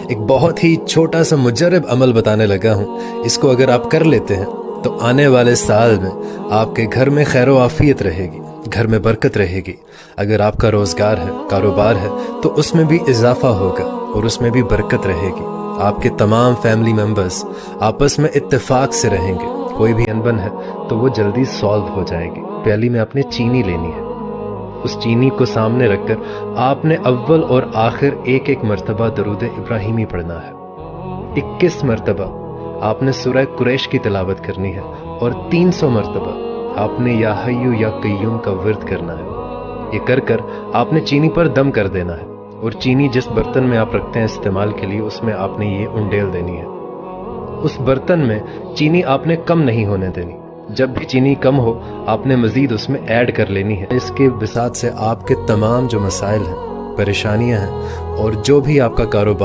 एक बहुत ही छोटा सा मुजर्रब अमल बताने लगा हूँ। इसको अगर आप कर लेते हैं तो आने वाले साल में आपके घर में खैर व आफियत रहेगी, घर में बरकत रहेगी। अगर आपका रोज़गार है, कारोबार है, तो उसमें भी इजाफा होगा और उसमें भी बरकत रहेगी। आपके तमाम फैमिली मेंबर्स आपस में इत्तेफाक से रहेंगे। कोई भी अनबन है तो वो जल्दी सॉल्व हो जाएगी। प्याली में आपने चीनी लेनी है। उस चीनी को सामने रखकर आपने अव्वल और आखिर एक एक मर्तबा दरूद इब्राहिमी पढ़ना है। 21 मर्तबा आपने सूरह कुरैश की तिलावत करनी है और 300 मर्तबा आपने या हय्यु या कय्यूम का विर्द करना है। ये कर कर आपने चीनी पर दम कर देना है और चीनी जिस बर्तन में आप रखते हैं इस्तेमाल के लिए, उसमें आपने ये उंडेल देनी है। उस बर्तन में चीनी आपने कम नहीं होने देनी। जब भी चीनी कम हो आपने मजीद उसमें ऐड कर लेनी है। इसके बिसात से आपके तमाम जो मसाइल हैं, परेशानियां हैं और जो भी आपका कारोबार